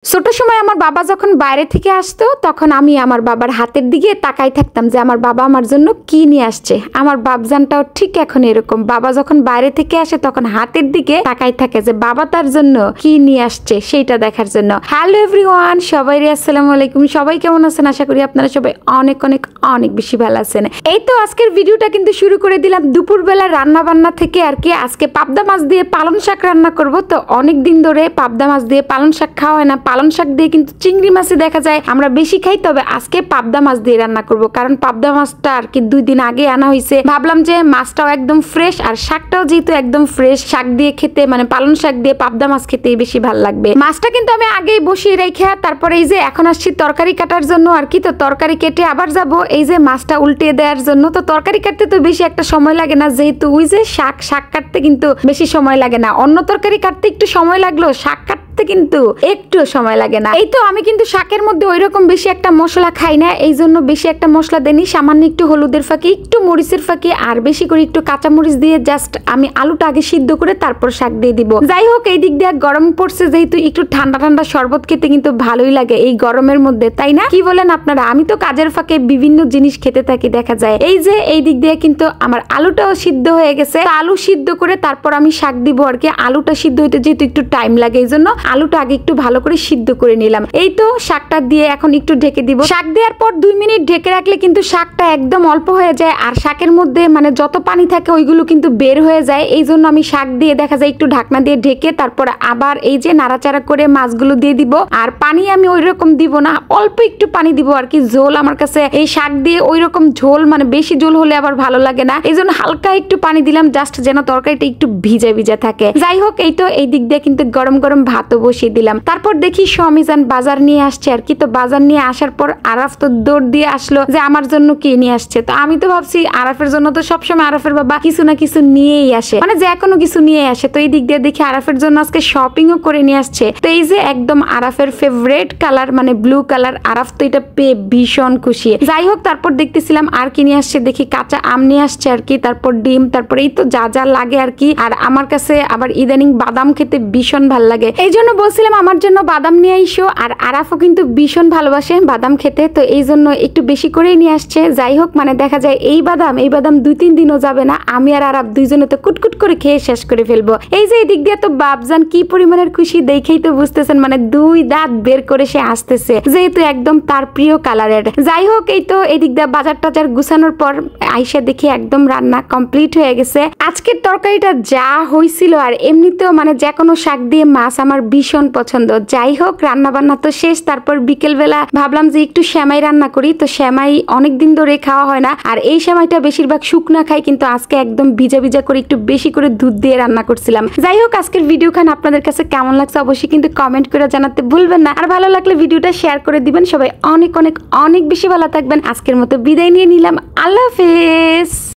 ছোট সময় আমার বাবা যখন বাইরে থেকে আসতো তখন আমি আমার বাবার হাতের দিকে তাকাই থাকতাম যে আমার বাবা আমার জন্য কি নিয়ে আসছে। আমার বাপজানটাও ঠিক এখন এরকম, বাবা যখন বাইরে থেকে আসে তখন হাতের দিকে তাকাই থাকে যে বাবা তার জন্য কি নিয়ে আসছে সেইটা দেখার জন্য। হ্যালো এভরিওয়ান, সবাই আসসালামু আলাইকুম। সবাই কেমন আছেন? আশা করি আপনারা সবাই অনেক অনেক অনেক বেশি ভালো আছেন। এই তো আজকের ভিডিওটা কিন্তু শুরু করে দিলাম দুপুরবেলা রান্না বান্না থেকে আর কি। আজকে পাবদা মাছ দিয়ে পালং শাক রান্না করব। তো অনেক দিন ধরে পাবদা মাছ দিয়ে পালং শাক খাওয়া হয় না, পালং শাক দিয়ে কিন্তু চিংড়ি মাছই দেখা যায় আমরা বেশি খাই। তবে আজকে পাবদা মাছ দিয়ে রান্না করব, কারণ পাবদা মাছটা আর কি 2 দিন আগে আনা হয়েছে। ভাবলাম যে মাছটাও একদম ফ্রেশ আর শাকটাও যেহেতু একদম ফ্রেশ, শাক দিয়ে খেতে মানে পালং শাক দিয়ে পাবদা মাছ খেতেই বেশি ভালো লাগবে। মাছটা কিন্তু আমি আগেই বসিয়ে রেখে তারপরে এই যে এখন আসছি তরকারি কাটার জন্য আর কি। তো তরকারি কেটে আবার যাব এই যে মাছটা উল্টিয়ে দেওয়ার জন্য। তো তরকারি কাটতে তো বেশি একটা সময় লাগে না, যেহেতু ওই যে শাক কাটতে কিন্তু বেশি সময় লাগে না। অন্য তরকারি কাটতে একটু সময় লাগলো, শাক কাটতে কিন্তু একটু সময় লাগে না। এই তো আমি কিন্তু শাকের মধ্যে ওইরকম বেশি একটা মশলা খাই না, এই জন্য বেশি একটা মশলা দেনি। সামান্য একটু হলুদের ফাঁকি, একটু মরিচের ফাঁকি আর বেশি করে একটু কাঁচামরিচ দিয়ে জাস্ট আমি আলুটা আগে সিদ্ধ করে তারপর শাক দিয়ে দিব। যাই হোক, এই দিক দিয়ে গরম পড়ছে যেহেতু একটু ঠান্ডা ঠান্ডা শরবত খেতে কিন্তু ভালোই লাগে এই গরমের মধ্যে, তাই না? কি বলেন আপনারা? আমি তো কাজের ফাঁকে বিভিন্ন জিনিস খেতে থাকি দেখা যায়। এই যে এই দিক দিয়ে কিন্তু আমার আলুটাও সিদ্ধ হয়ে গেছে। আলু সিদ্ধ করে তারপর আমি শাক দিব আর কি। আলুটা সিদ্ধ হইতে যেহেতু একটু টাইম লাগে এই জন্য আলুটা আগে একটু ভালো করে সিদ্ধ করে নিলাম। এই তো শাকটা দিয়ে এখন একটু ঢেকে দিব। শাক দেওয়ার পর 2 মিনিট ঢেকে রাখলে কিন্তু শাকটা একদম অল্প হয়ে যায়, আর শাকের মধ্যে মানে যত পানি থাকে ওইগুলো কিন্তু বের হয়ে যায়। এই জন্য আমি শাক দিয়ে দেখা যায় একটু ঢাকনা দিয়ে ঢেকে তারপর আবার এই যে নাড়াচাড়া করে মাছগুলো দিয়ে দিব। আর পানি আমি ওই রকম দিব না, অল্প একটু পানি দিব আর কি। ঝোল আমার কাছে এই শাক দিয়ে ওই রকম ঝোল মানে বেশি ঝোল হলে আবার ভালো লাগে না, এই জন্য হালকা একটু পানি দিলাম জাস্ট যেন তরকারিটা একটু ভিজা ভিজা থাকে। যাই হোক, এই তো এই দিক দিয়ে কিন্তু গরম গরম ভাতও বসিয়ে দিলাম। তারপর দেখি সমিজান বাজার নিয়ে আসছে আর কি। তো বাজার নিয়ে আসার পর আরাফ তো দৌড় দিয়ে আসলো যে আমার জন্য কি নিয়ে আসছে। তো আমি তো ভাবছি আরাফের জন্য তো সবসময় আরাফের বাবা কিছু না কিছু নিয়েই আসে, মানে যে কোনো কিছু নিয়ে আসে। তো এই দিক দিয়ে দেখি আরাফের জন্য আজকে শপিংও করে নিয়ে আসছে। তো এই যে একদম আরাফের ফেভারিট কালার মানে ব্লু কালার, আরাফ তো এটা পেয়ে ভীষণ খুশি। যাই হোক, তারপর দেখতেছিলাম আর কি নিয়ে আসছে, দেখি কাঁচা আম নিয়ে আসছে আর কি, তারপর ডিম, তারপর এই তো যা যা লাগে আর কি। আর আমার কাছে আবার ইদানিং বাদাম খেতে ভীষণ ভাল লাগে, এই জন্য বলছিলাম আমার জন্য বাদাম নিয়ে আইসো। আর আরাফও কিন্তু ভীষণ ভালোবাসে বাদাম খেতে, তো এই জন্য একটু বেশি করেই নিয়ে আসছে। যাই হোক, মানে দেখা যায় এই বাদাম 2-3 দিনও যাবে না, আমি আর আরাফ দুইজনে তো কুটকুট করে খেয়ে শেষ করে ফেলবো। এই যে এই দিক দিয়ে তো বাপজান কি পরিমাণের খুশি দেখেই তো বুঝতেছেন, মানে 2 দাঁত বের করে সে আসতেছে, যেহেতু একদম তার প্রিয় কালারের। যাই হোক, এই তো এই দিক দিয়ে বাজার টাজার গুছানোর পর আইসা দেখি একদম রান্না কমপ্লিট হয়ে গেছে। আজকের তরকারিটা যা হয়েছিল, আর এমনিতেও মানে যে কোনো শাক দিয়ে মাছ আমার ভীষণ পছন্দ। যাই হোক, রান্না বান্না তো শেষ। তারপর বিকেল বেলা ভাবলাম যে একটু সেমাই রান্না করি। তো সেমাই অনেকদিন ধরে খাওয়া হয় না, আর এই সেমাইটা বেশিরভাগ শুকনা খাই, কিন্তু আজকে একদম ভিজা ভিজা করে একটু বেশি করে দুধ দিয়ে রান্না করছিলাম। যাই হোক, আজকের ভিডিও খান আপনাদের কাছে কেমন লাগছে অবশ্যই কিন্তু কমেন্ট করে জানাতে ভুলবেন না, আর ভালো লাগলে ভিডিওটা শেয়ার করে দিবেন। সবাই অনেক অনেক অনেক বেশি ভালো থাকবেন। আজকের মতো বিদায় নিয়ে নিলাম, আল্লাহ হাফেজ।